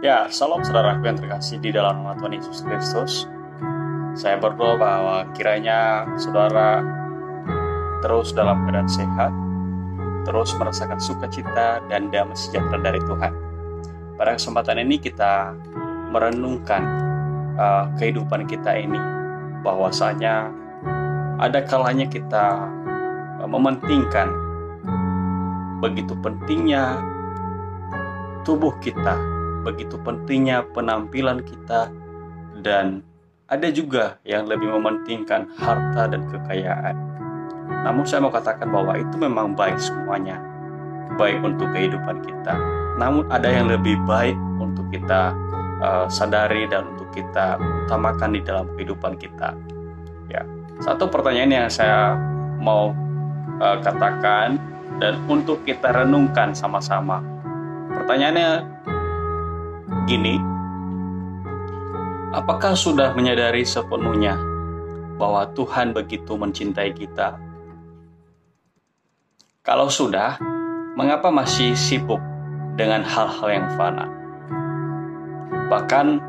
Ya, salam saudaraku yang terkasih di dalam nama Tuhan Yesus Kristus. Saya berdoa bahwa kiranya saudara terus dalam keadaan sehat, terus merasakan sukacita dan damai sejahtera dari Tuhan. Pada kesempatan ini kita merenungkan kehidupan kita ini, bahwasanya ada kalanya kita mementingkan begitu pentingnya tubuh kita, begitu pentingnya penampilan kita, dan ada juga yang lebih mementingkan harta dan kekayaan. Namun saya mau katakan bahwa itu memang baik semuanya, baik untuk kehidupan kita. Namun ada yang lebih baik untuk kita sadari dan untuk kita utamakan di dalam kehidupan kita. Ya, satu pertanyaan yang saya mau katakan dan untuk kita renungkan sama-sama. Pertanyaannya gini, apakah sudah menyadari sepenuhnya bahwa Tuhan begitu mencintai kita? Kalau sudah, mengapa masih sibuk dengan hal-hal yang fana? Bahkan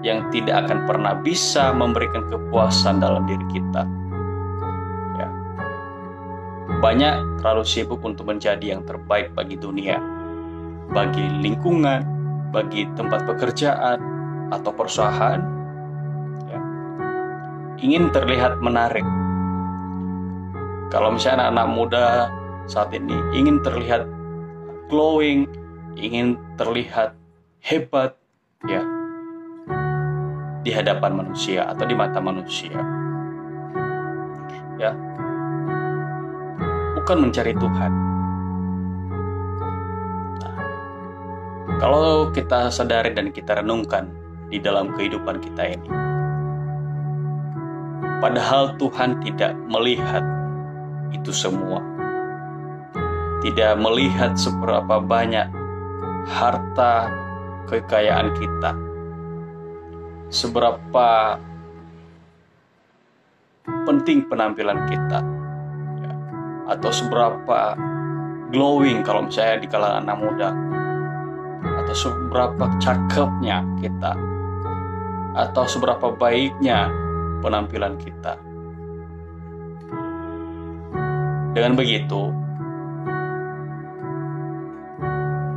yang tidak akan pernah bisa memberikan kepuasan dalam diri kita. Ya. Banyak terlalu sibuk untuk menjadi yang terbaik bagi dunia, bagi lingkungan, bagi tempat pekerjaan atau perusahaan, ya, ingin terlihat menarik. Kalau misalnya anak-anak muda saat ini ingin terlihat glowing, ingin terlihat hebat, ya, di hadapan manusia atau di mata manusia, ya, bukan mencari Tuhan. Kalau kita sadari dan kita renungkan di dalam kehidupan kita ini, padahal Tuhan tidak melihat itu semua, tidak melihat seberapa banyak harta kekayaan kita, seberapa penting penampilan kita, ya, atau seberapa glowing kalau misalnya di kalangan anak muda, atau seberapa cakepnya kita, atau seberapa baiknya penampilan kita. Dengan begitu,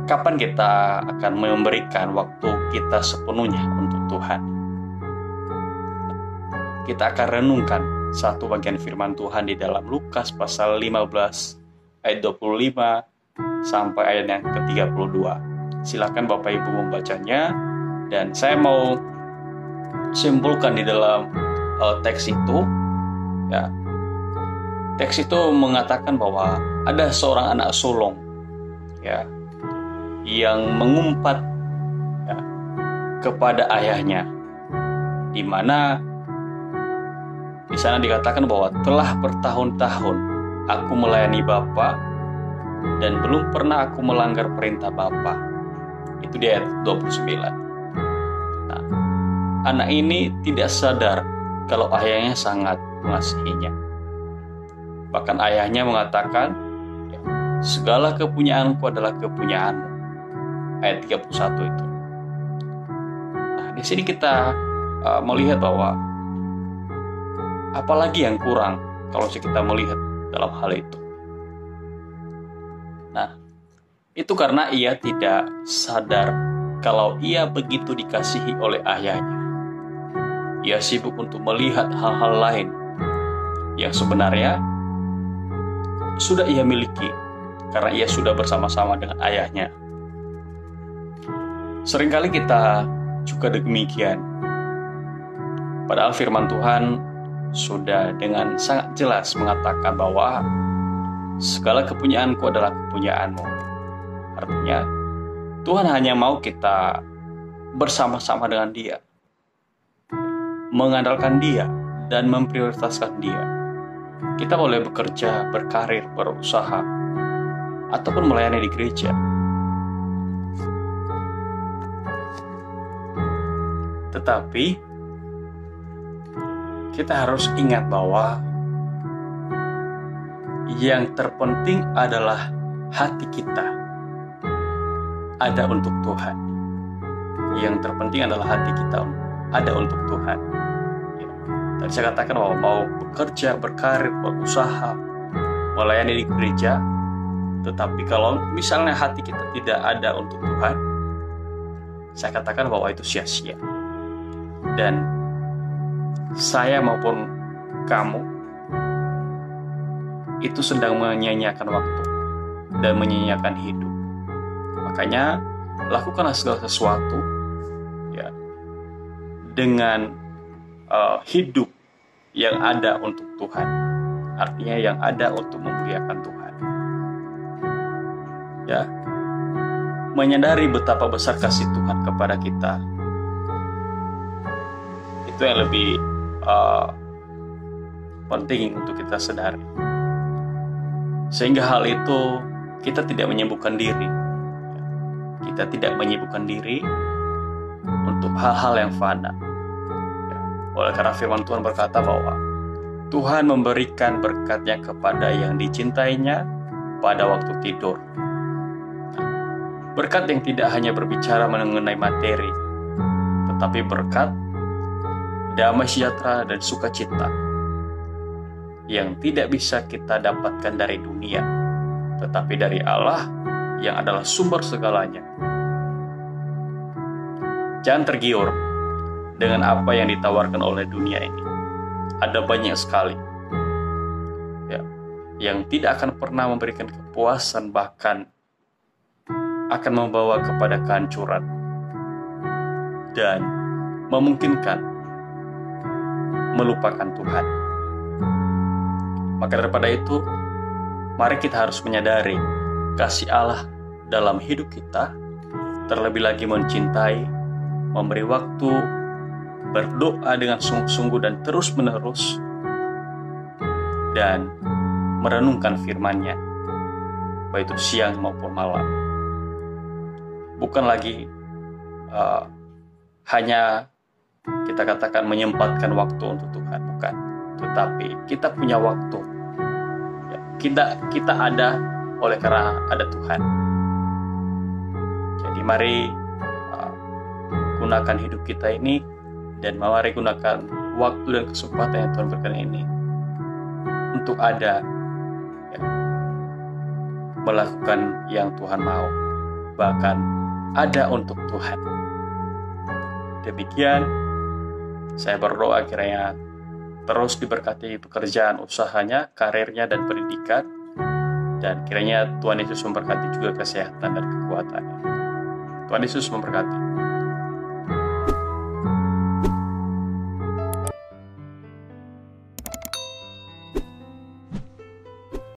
kapan kita akan memberikan waktu kita sepenuhnya untuk Tuhan? Kita akan renungkan satu bagian firman Tuhan di dalam Lukas pasal 15 ayat 25 sampai ayat yang ke-32. Silakan Bapak Ibu membacanya, dan saya mau simpulkan di dalam teks itu, ya. Teks itu mengatakan bahwa ada seorang anak sulung, ya, yang mengumpat, ya, kepada ayahnya, di mana di sana dikatakan bahwa telah bertahun-tahun aku melayani Bapa dan belum pernah aku melanggar perintah Bapa. Itu di ayat 29. Nah, anak ini tidak sadar kalau ayahnya sangat mengasihinya. Bahkan ayahnya mengatakan, ya, segala kepunyaanku adalah kepunyaanmu. Ayat 31 itu. Nah, di sini kita melihat bahwa apalagi yang kurang kalau kita melihat dalam hal itu. Nah, itu karena ia tidak sadar kalau ia begitu dikasihi oleh ayahnya. Ia sibuk untuk melihat hal-hal lain yang sebenarnya sudah ia miliki karena ia sudah bersama-sama dengan ayahnya. Seringkali kita juga demikian. Padahal firman Tuhan sudah dengan sangat jelas mengatakan bahwa segala kepunyaanku adalah kepunyaanmu. Artinya, Tuhan hanya mau kita bersama-sama dengan Dia, mengandalkan Dia, dan memprioritaskan Dia. Kita boleh bekerja, berkarir, berusaha, ataupun melayani di gereja. Tetapi, kita harus ingat bahwa yang terpenting adalah hati kita ada untuk Tuhan. yang terpenting adalah hati kita ada untuk Tuhan. Ya. Tadi saya katakan bahwa mau bekerja, berkarir, berusaha, melayani di gereja, tetapi kalau misalnya hati kita tidak ada untuk Tuhan, saya katakan bahwa itu sia-sia. Dan saya maupun kamu itu sedang menyia-nyiakan waktu dan menyia-nyiakan hidup. Makanya lakukanlah segala sesuatu ya dengan hidup yang ada untuk Tuhan. Artinya yang ada untuk memuliakan Tuhan. Ya. Menyadari betapa besar kasih Tuhan kepada kita. Itu yang lebih penting untuk kita sadari. Sehingga hal itu kita tidak menyibukkan diri. Kita tidak menyibukkan diri untuk hal-hal yang fana. Oleh karena firman Tuhan berkata bahwa Tuhan memberikan berkat-Nya kepada yang dicintainya pada waktu tidur. Berkat yang tidak hanya berbicara mengenai materi, tetapi berkat damai sejahtera dan sukacita yang tidak bisa kita dapatkan dari dunia, tetapi dari Allah yang adalah sumber segalanya. Jangan tergiur dengan apa yang ditawarkan oleh dunia ini. Ada banyak sekali ya, yang tidak akan pernah memberikan kepuasan, bahkan akan membawa kepada kehancuran dan memungkinkan melupakan Tuhan. Maka daripada itu, mari kita harus menyadari kasih Allah dalam hidup kita, terlebih lagi mencintai, memberi waktu, berdoa dengan sungguh-sungguh dan terus-menerus, dan merenungkan firman-Nya, baik itu siang maupun malam. Bukan lagi hanya kita katakan menyempatkan waktu untuk Tuhan, bukan. Tetapi kita punya waktu. Ya, kita ada oleh karena ada Tuhan. Jadi mari gunakan hidup kita ini, dan mari gunakan waktu dan kesempatan yang Tuhan berikan ini untuk ada ya, melakukan yang Tuhan mau, bahkan ada untuk Tuhan. Demikian saya berdoa kiranya terus diberkati pekerjaan usahanya, karirnya, dan pendidikan, dan kiranya Tuhan Yesus memberkati juga kesehatan dan kekuatannya. Tuhan Yesus memberkati.